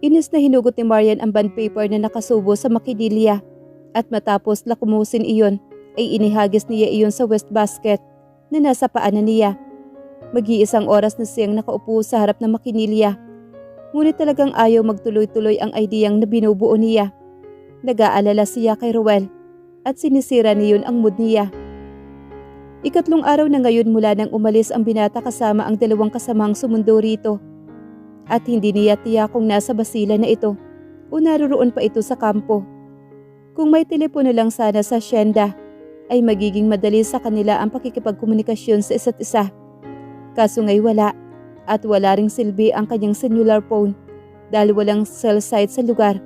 Inis na hinugot ni Marian ang bond paper na nakasubo sa makinilya at matapos lakumusin iyon ay inihagis niya iyon sa wastebasket na nasa paanan niya. Mag-iisang oras na siyang nakaupo sa harap ng makinilya. Ngunit talagang ayaw magtuloy-tuloy ang ideyang na binubuo niya. Nag-aalala siya kay Ruel at sinisira niyon ang mood niya. Ikatlong araw na ngayon mula nang umalis ang binata kasama ang dalawang kasamang sumundo rito. At hindi niya tiyak kung nasa Basilan na ito o naroroon pa ito sa kampo. Kung may telepono lang sana sa asyenda, ay magiging madali sa kanila ang pakikipagkomunikasyon sa isa't isa. Kaso ngay wala, at wala ring silbi ang kanyang cellular phone dahil walang cell site sa lugar.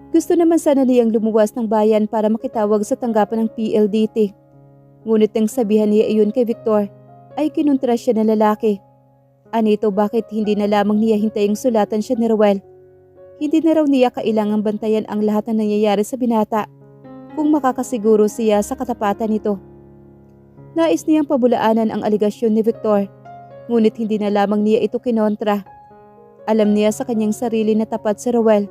Gusto naman sana niyang lumuwas ng bayan para makitawag sa tanggapan ng PLDT. Ngunit nang sabihan niya iyon kay Victor, ay kinontra siya ng lalaki. Anito, bakit hindi na lamang niya hintayang sulatan siya ni Ruel? Hindi na raw niya kailangang bantayan ang lahat na nangyayari sa binata kung makakasiguro siya sa katapatan nito. Nais niyang pabulaanan ang aligasyon ni Victor, ngunit hindi na lamang niya ito kinontra. Alam niya sa kanyang sarili na tapat si Ruel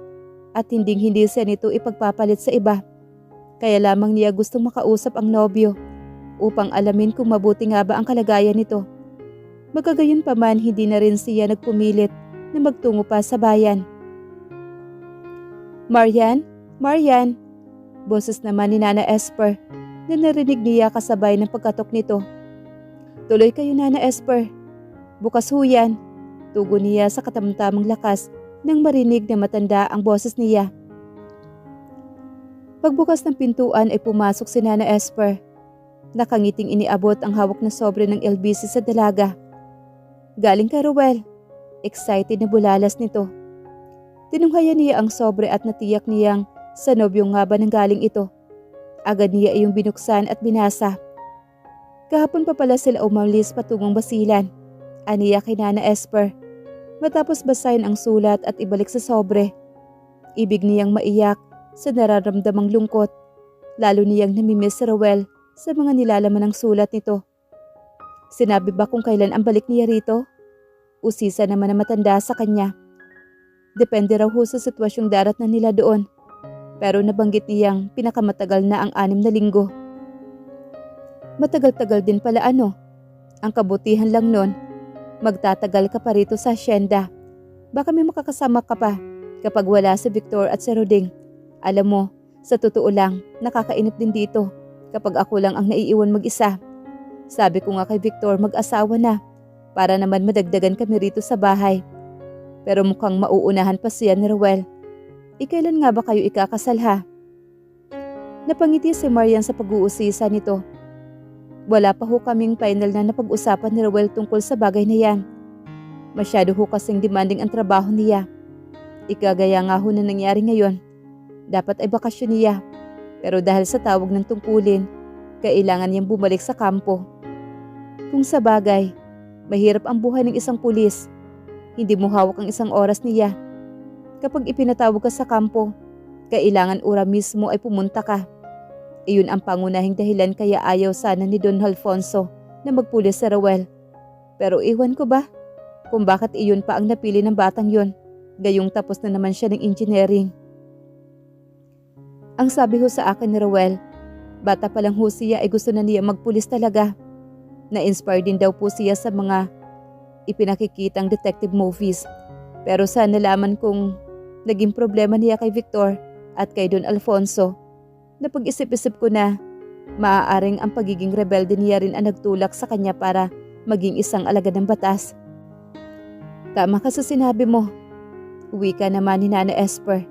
at hindi siya nito ipagpapalit sa iba. Kaya lamang niya gustong makausap ang nobyo upang alamin kung mabuti nga ba ang kalagayan nito. Magkagayon pa man, hindi na rin siya nagpumilit na magtungo pa sa bayan. Marian? Marian? Boses naman ni Nana Esper na narinig niya kasabay ng pagkatok nito. Tuloy kayo, Nana Esper. Bukas ho yan. Tugon niya sa katamtamang lakas nang marinig na matanda ang boses niya. Pagbukas ng pintuan ay pumasok si Nana Esper. Nakangiting iniabot ang hawak na sobre ng LBC sa dalaga. Galing kay Ruel. Excited na bulalas nito. Tinunghayan niya ang sobre at natiyak niyang sa nobyo nga ba nang galing ito. Agad niya iyong binuksan at binasa. Kahapon pa pala sila umalis patungong Basilan, aniya kay Nana Esper. Matapos basahin ang sulat at ibalik sa sobre. Ibig niyang maiyak sa nararamdamang lungkot. Lalo niyang namimiss si Ruel sa mga nilalaman ng sulat nito. Sinabi ba kung kailan ang balik niya rito? Usisa naman na matanda sa kanya. Depende raw ho sa sitwasyong darat na nila doon. Pero nabanggit niyang pinakamatagal na ang 6 na linggo. Matagal-tagal din pala ano. Ang kabutihan lang nun, magtatagal ka pa rito sa asyenda. Baka may makakasama ka pa kapag wala si Victor at si Roding. Alam mo, sa totoo lang, nakakainip din dito kapag ako lang ang naiiwan mag-isa. Sabi ko nga kay Victor, mag-asawa na para naman madagdagan kami rito sa bahay. Pero mukhang mauunahan pa siya ni Ruel. Ikailan nga ba kayo ikakasal ha? Napangiti si Marian sa pag-uusisa nito. Wala pa ho kaming final na napag-usapan ni Ruel tungkol sa bagay na yan. Masyado ho kasing demanding ang trabaho niya. Ikagaya nga ho na nangyari ngayon. Dapat ay bakasyon niya. Pero dahil sa tawag ng tungkulin, kailangan niyang bumalik sa kampo. Kung sa bagay, mahirap ang buhay ng isang pulis. Hindi mo hawak ang isang oras niya. Kapag ipinatawag ka sa kampo, kailangan ora mismo ay pumunta ka. Iyon ang pangunahing dahilan kaya ayaw sana ni Don Alfonso na magpulis sa Ruel. Pero iwan ko ba kung bakit iyon pa ang napili ng batang yon, gayong tapos na naman siya ng engineering. Ang sabi ho sa akin ni Ruel, bata pa lang ho siya ay gusto na niya magpulis talaga. Na-inspire din daw po siya sa mga ipinakikitang detective movies. Pero sa nalaman kong naging problema niya kay Victor at kay Don Alfonso, napag-isip-isip ko na maaaring ang pagiging rebelde niya rin ang nagtulak sa kanya para maging isang alagad ng batas. Tama ka sa sinabi mo, wika naman ni Nana Esper.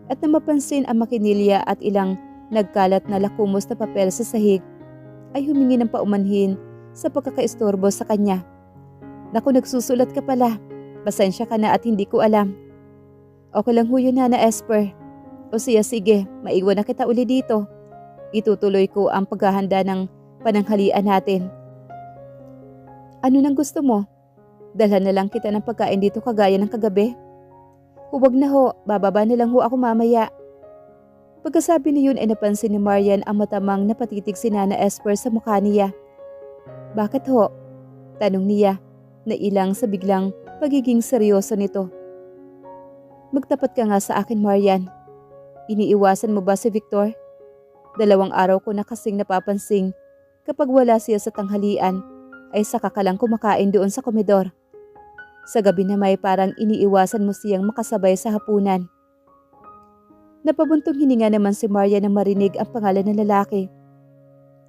At na mapansin ang makinilya at ilang nagkalat na lakumos na papel sa sahig, ay humingi ng paumanhin sa pagkakaistorbo sa kanya. Naku, nagsusulat ka pala. Pasensya ka na at hindi ko alam. Okay lang ho yun, Nana Esper. O siya, sige, maiwan na kita uli dito. Itutuloy ko ang paghahanda ng pananghalian natin. Ano nang gusto mo? Dalhan na lang kita ng pagkain dito kagaya ng kagabi? Huwag na ho, bababa na lang ho ako mamaya. Pagkasabi niyon ay napansin ni Marian ang matamang napatitig si Nana Esper sa mukha niya. Bakit ho? Tanong niya, na ilang sa biglang pagiging seryoso nito. Magtapat ka nga sa akin, Marian. Iniiwasan mo ba si Victor? 2 araw ko na kasing napapansing kapag wala siya sa tanghalian ay saka ka lang kumakain doon sa komedor. Sa gabi na may parang iniiwasan mo siyang makasabay sa hapunan. Napabuntong hininga naman si Marian nang marinig ang pangalan ng lalaki.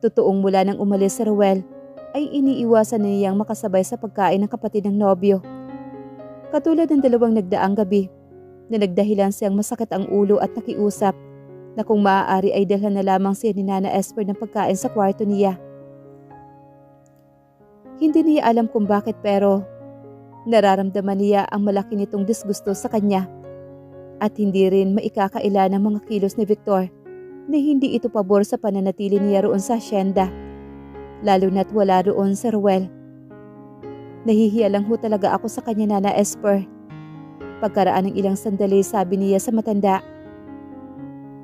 Totoong mula nang umalis si Ruel ay iniiwasan na niyang makasabay sa pagkain ng kapatid ng nobyo. Katulad ng 2 nagdaang gabi na nagdahilan siyang masakit ang ulo at nakiusap na kung maaari ay dalhan na lamang siya ni Nana Esper ng pagkain sa kwarto niya. Hindi niya alam kung bakit pero nararamdaman niya ang malaki nitong disgusto sa kanya at hindi rin maikakaila ng mga kilos ni Victor na hindi ito pabor sa pananatili niya roon sa asyenda, lalo na't wala roon si Ruel. Nahihiya lang ho talaga ako sa kanya, Nana Esper. Pagkaraan ng ilang sandali sabi niya sa matanda.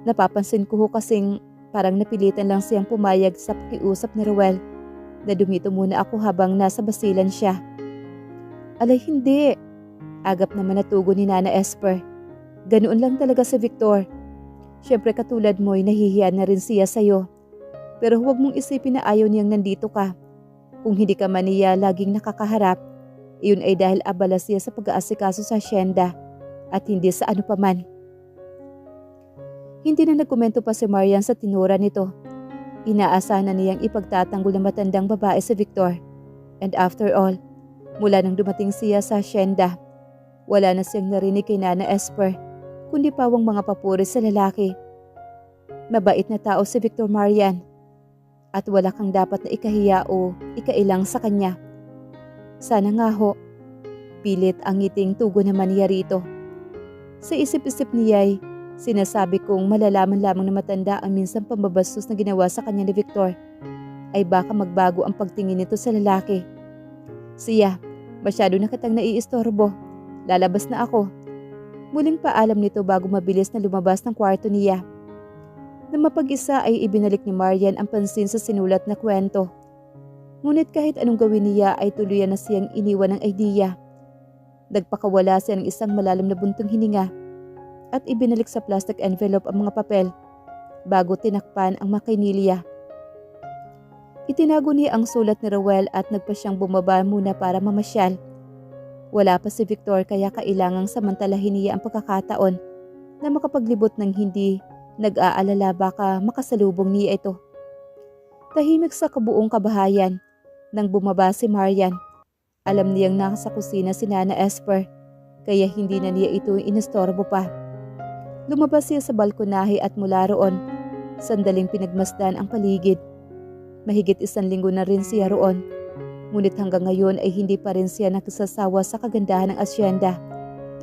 Napapansin ko ho kasing parang napilitan lang siyang pumayag sa pakiusap ni Ruel na dumito muna ako habang nasa basilan siya. Alay hindi, agap naman na tugon ni Nana Esper. Ganoon lang talaga si Victor. Siyempre katulad mo'y nahihiya na rin siya sa'yo. Pero huwag mong isipin na ayaw niyang nandito ka. Kung hindi ka man niya laging nakakaharap, iyon ay dahil abala siya sa pag-aasikaso sa asyenda at hindi sa ano paman. Hindi na nagkomento pa si Marian sa tinura nito. Inaasahan na niyang ipagtatanggol ng matandang babae si Victor. And after all, mula nang dumating siya sa asyenda, wala na siyang narinig kay Nana Esper, kundi pawang mga papuri sa lalaki. Mabait na tao si Victor, Marian, at wala kang dapat na ikahiya o ikailang sa kanya. Sana nga ho. Pilit ang ngiting tugon naman niya rito. Sa isip-isip niya'y sinasabi kong malalaman lamang na matanda ang minsan pambabastos na ginawa sa kanya ni Victor, ay baka magbago ang pagtingin nito sa lalaki. Siya, masyado na kitang naiistorbo. Lalabas na ako. Muling paalam nito bago mabilis na lumabas ng kwarto niya. Na mapag-isa ay ibinalik ni Marian ang pansin sa sinulat na kwento. Ngunit kahit anong gawin niya ay tuluyan na siyang iniwan ng idea. Nagpakawala siya ng isang malalim na buntong hininga at ibinalik sa plastic envelope ang mga papel bago tinakpan ang makinilya. Itinago niya ang sulat ni Ruel at nagpa siyang bumaba muna para mamasyal. Wala pa si Victor kaya kailangang samantalahin niya ang pagkakataon na makapaglibot ng hindi nag-aalala baka makasalubong niya ito. Tahimik sa kabuong kabahayan nang bumaba si Marian. Alam niyang nasa kusina si Nana Esper kaya hindi na niya ito inistorbo pa. Lumabas siya sa balkonahe at mula roon, sandaling pinagmasdan ang paligid. Mahigit 1 linggo na rin siya roon. Ngunit hanggang ngayon ay hindi pa rin siya nagsasawa sa kagandahan ng asyenda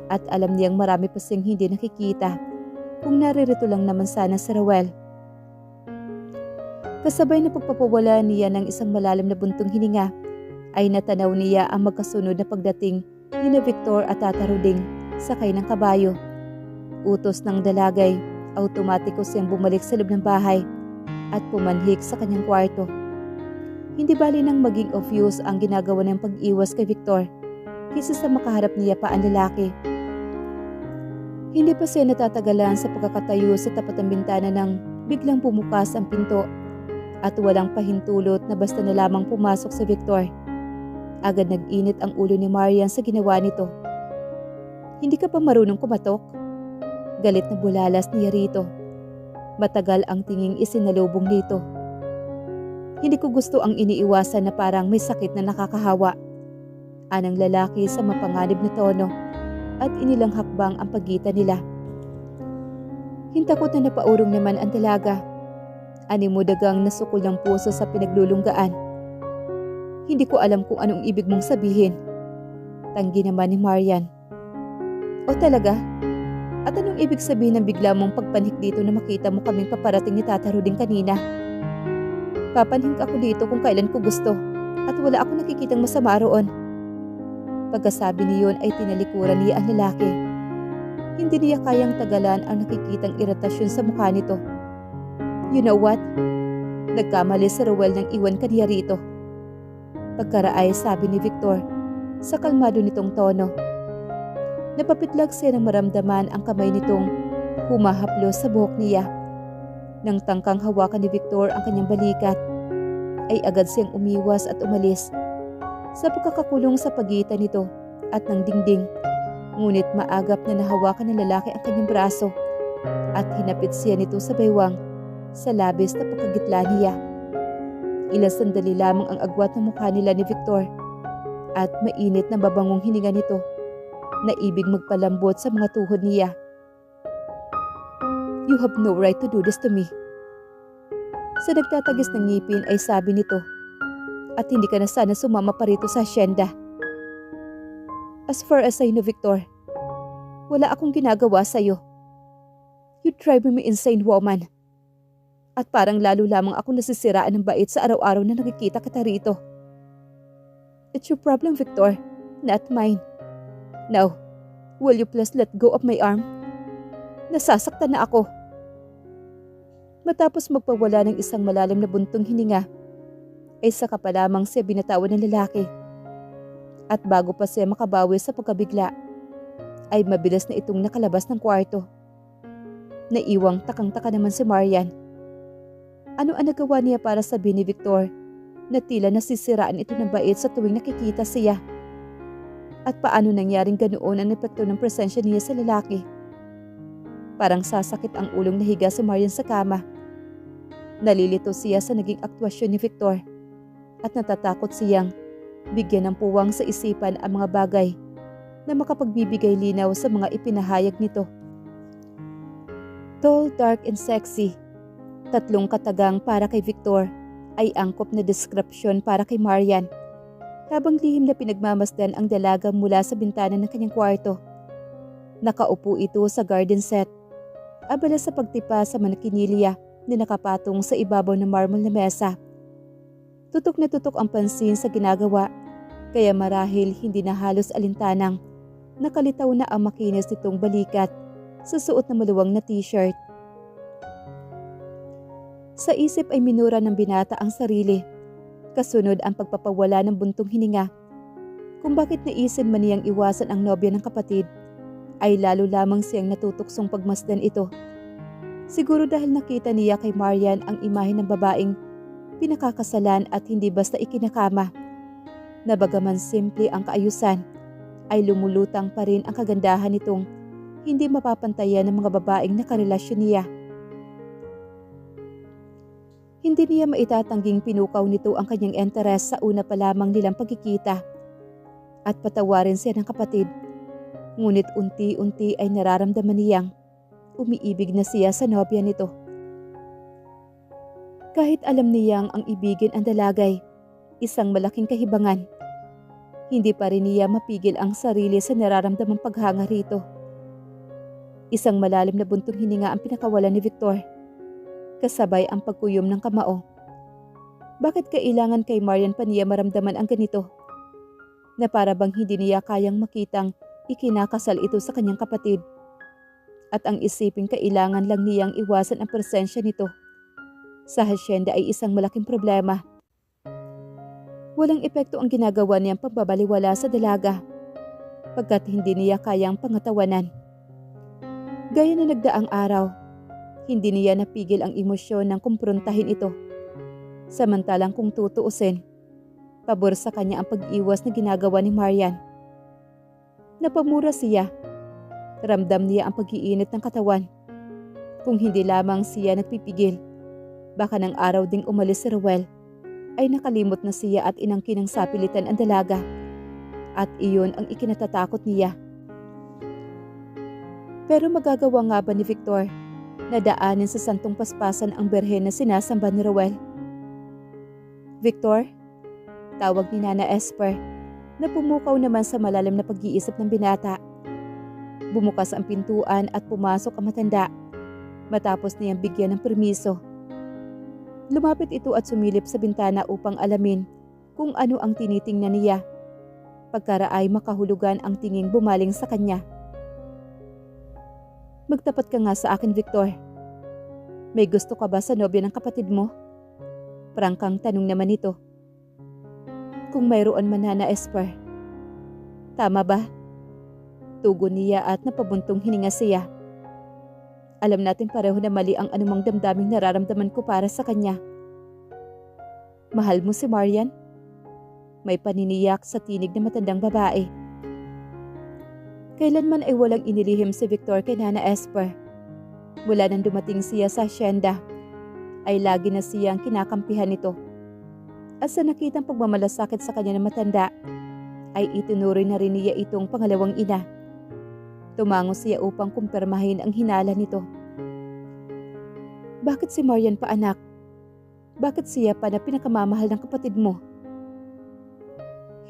at alam niyang marami pa siyang hindi nakikita kung naririto lang naman sana si Ruel. Kasabay na pagpapawala niya ng isang malalim na buntong hininga ay natanaw niya ang magkasunod na pagdating ni Victor at Tata Ruding sakay ng kabayo. Utos ng dalagay, automatiko siyang bumalik sa loob ng bahay at pumanhik sa kanyang kwarto. Hindi bali nang maging obvious ang ginagawa ng pag-iwas kay Victor kaysa sa makaharap niya pa ang lalaki. Hindi pa siya natatagalan sa pagkakatayo sa tapat ng bintana nang biglang bumukas ang pinto at walang pahintulot na basta na lamang pumasok si Victor. Agad nag-init ang ulo ni Marian sa ginawa nito. Hindi ka pa marunong kumatok? Galit na bulalas niya rito. Matagal ang tinging isinalubong nito. Hindi ko gusto ang iniiwasan na parang may sakit na nakakahawa. Anang lalaki sa mapanganib na tono at inilang hakbang ang pagitan nila. Hintakot na napaurong naman ang dalaga. Animudagang nasukol ng puso sa pinaglulunggaan. Hindi ko alam kung anong ibig mong sabihin. Tanggi naman ni Marian. O talaga? At anong ibig sabihin ng bigla mong pagpanhik dito na makita mo kaming paparating ni Tata Ruding kanina? Papanhik ako dito kung kailan ko gusto at wala akong nakikitang masama roon. Pagkasabi niyon ay tinalikuran niya ang lalaki. Hindi niya kayang tagalan ang nakikitang iritasyon sa mukha nito. You know what? Nagkamali si Ruel nang iwan ka niya rito. Pagkaraay sabi ni Victor sa kalmado nitong tono. Napapitlag siya nang maramdaman ang kamay nitong humahaplos sa buhok niya. Nang tangkang hawakan ni Victor ang kanyang balikat, ay agad siyang umiwas at umalis sa pagkakakulong sa pagitan nito at ng dingding. Ngunit maagap na nahawakan ng lalaki ang kanyang braso at hinapit siya nito sa baywang sa labis na pagkagitla niya. Ilang sandali lamang ang agwat ng mukha nila ni Victor at mainit na babangong hininga nito na ibig magpalambot sa mga tuhod niya. "You have no right to do this to me." Sa nagtatagis ng ngipin ay sabi nito, "At hindi ka na sana sumama pa rito sa hacienda." "As far as I know, Victor, wala akong ginagawa sa'yo. You drive me insane, woman. At parang lalo lamang ako nasisiraan ng bait sa araw-araw na nakikita kita rito. It's your problem, Victor, not mine. Now, will you please let go of my arm? Nasasaktan na ako." Matapos magpawala ng isang malalim na buntong hininga, ay saka pa lamang siya binatawan ng lalaki. At bago pa siya makabawi sa pagkabigla, ay mabilis na itong nakalabas ng kwarto. Naiwang takang-taka naman si Marian. Ano ang nagawa niya para sabihin ni Victor na tila nasisiraan ito ng bait sa tuwing nakikita siya? At paano nangyaring ganoon ang epekto ng presensya niya sa lalaki? Parang sasakit ang ulong nahiga si Marian sa kama. Nalilito siya sa naging aktwasyon ni Victor at natatakot siyang bigyan ng puwang sa isipan ang mga bagay na makapagbibigay linaw sa mga ipinahayag nito. Tall, dark and sexy. 3 katagang para kay Victor ay angkop na deskripsyon para kay Marian. Habang lihim na pinagmamasdan ang dalaga mula sa bintana ng kanyang kwarto. Nakaupo ito sa garden set, abala sa pagtipa sa manakinilya na nakapatong sa ibabaw ng marble na mesa. Tutok na tutok ang pansin sa ginagawa, kaya marahil hindi na halos alintanang nakalitaw na ang makinis nitong balikat sa suot na maluwang na t-shirt. Sa isip ay minura ng binata ang sarili, kasunod ang pagpapawala ng buntong hininga. Kung bakit naisip man niyang iwasan ang nobya ng kapatid, ay lalo lamang siyang natutuksong pagmasdan ito. Siguro dahil nakita niya kay Marian ang imahe ng babaeng pinakakasalan at hindi basta ikinakama. Na bagaman simple ang kaayusan, ay lumulutang pa rin ang kagandahan nitong hindi mapapantayan ng mga babaeng nakarelasyon niya. Hindi niya maitatangging pinukaw nito ang kanyang interes sa una pa lamang nilang pagkikita. At patawarin siya ng kapatid. Ngunit unti-unti ay nararamdaman niyang umiibig na siya sa nobya nito. Kahit alam niyang ang ibigin ang dalagay, isang malaking kahibangan, hindi pa rin niya mapigil ang sarili sa nararamdamang paghanga rito. Isang malalim na buntong hininga ang pinakawalan ni Victor, kasabay ang pagkuyom ng kamao. Bakit kailangan kay Marian pa niya maramdaman ang ganito? Na para bang hindi niya kayang makitang ikinakasal ito sa kanyang kapatid. At ang isiping kailangan lang niyang iwasan ang presensya nito sa hacienda ay isang malaking problema. Walang epekto ang ginagawa niyang pagbabaliwala sa dalaga pagkat hindi niya kayang pangatawanan. Gaya na nagdaang araw, hindi niya napigil ang emosyon ng kumprontahin ito. Samantalang kung tutuusin, pabor sa kanya ang pag-iwas na ginagawa ni Marian. Napamura siya. Ramdam niya ang pag-iinit ng katawan. Kung hindi lamang siya nagpipigil, baka ng araw ding umalis si Ruel, ay nakalimot na siya at inangkin ng sapilitan ang dalaga. At iyon ang ikinatatakot niya. Pero magagawa nga ba ni Victor na daanin sa santong paspasan ang berhen na sinasamba ni Ruel? "Victor?" Tawag ni Nana Esper na pumukaw naman sa malalim na pag-iisip ng binata. Bumukas ang pintuan at pumasok ang matanda matapos niyang bigyan ng permiso. Lumapit ito at sumilip sa bintana upang alamin kung ano ang tinitingnan niya. Pagkaraay makahulugan ang tinging bumaling sa kanya. "Magtapat ka nga sa akin, Victor. May gusto ka ba sa nobya ng kapatid mo?" Prangkang tanong naman ito. "Kung mayroon man, Nana Esper." "Tama ba?" Tugon niya at napabuntong hininga siya. Alam natin pareho na mali ang anumang damdaming nararamdaman ko para sa kanya. Mahal mo si Marian? May paniniyak sa tinig ng matandang babae. Kailanman ay walang inilihim si Victor kay Nana Esper. Mula nang dumating siya sa hacienda, ay lagi na siyang kinakampihan nito. At sa nakitang pagmamalasakit sa kanya ng matanda, ay itinuroy na rin niya itong pangalawang ina. Tumango siya upang kumpirmahin ang hinala nito. Bakit si Marian pa anak? Bakit siya pa na pinakamamahal ng kapatid mo?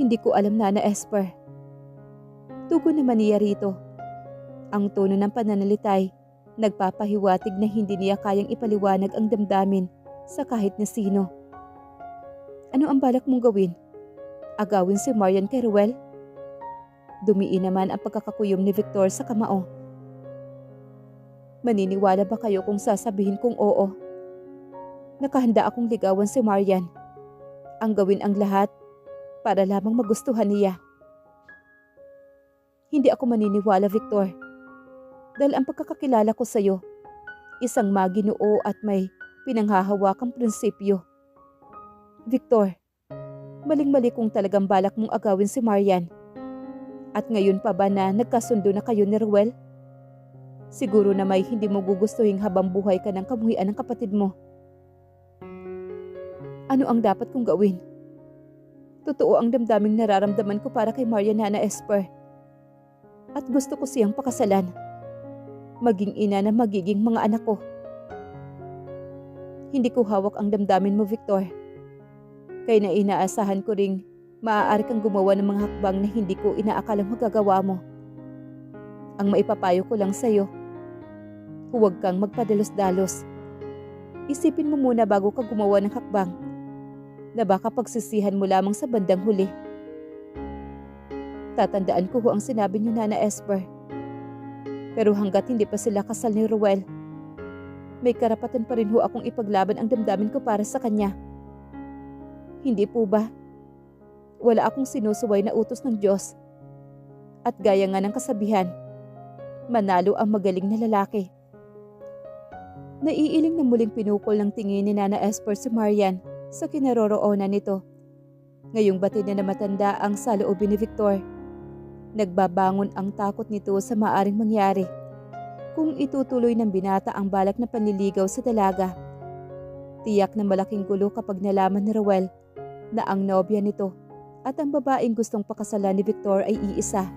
Hindi ko alam, Nana Esper. Tugon naman niya rito. Ang tono ng pananalitay, nagpapahiwatig na hindi niya kayang ipaliwanag ang damdamin sa kahit na sino. Ano ang balak mong gawin? Agawin si Marian kay Ruel? Dumiin naman ang pagkakakuyom ni Victor sa kamao. Maniniwala ba kayo kung sasabihin kong oo? Nakahanda akong ligawan si Marian. Ang gawin ang lahat para lamang magustuhan niya. Hindi ako maniniwala, Victor. Dahil ang pagkakakilala ko sa iyo, isang maginoo at may pinanghahawakang prinsipyo. Victor, maling-mali kung talagang balak mong agawin si Marian. At ngayon pa ba na nagkasundo na kayo ni Ruel? Siguro na may hindi mo gugustuhin habang buhay ka ng kamuhian ng kapatid mo. Ano ang dapat kong gawin? Totoo ang damdaming nararamdaman ko para kay Marian, Nana Esper. At gusto ko siyang pakasalan. Maging ina na magiging mga anak ko. Hindi ko hawak ang damdamin mo, Victor. Kaya na inaasahan ko ring maaari kang gumawa ng mga hakbang na hindi ko inaakalang magagawa mo. Ang maipapayo ko lang sa'yo, huwag kang magpadalos-dalos. Isipin mo muna bago ka gumawa ng hakbang na baka pagsisihan mo lamang sa bandang huli. Tatandaan ko ang sinabi niyo, Nana Esper. Pero hanggat hindi pa sila kasal ni Ruel, may karapatan pa rin akong ipaglaban ang damdamin ko para sa kanya. Hindi po ba? Wala akong sinusuway na utos ng Diyos. At gaya nga ng kasabihan, manalo ang magaling na lalaki. Naiiling na muling pinukol ng tingin ni Nana Esper si Marian sa kinaroroonan nito. Ngayong batid na matanda ang saloobin ni Victor. Nagbabangon ang takot nito sa maaring mangyari kung itutuloy ng binata ang balak na panliligaw sa dalaga. Tiyak na malaking gulo kapag nalaman ni Ruel na ang nobya nito at ang babaeng gustong pakasalan ni Victor ay iisa.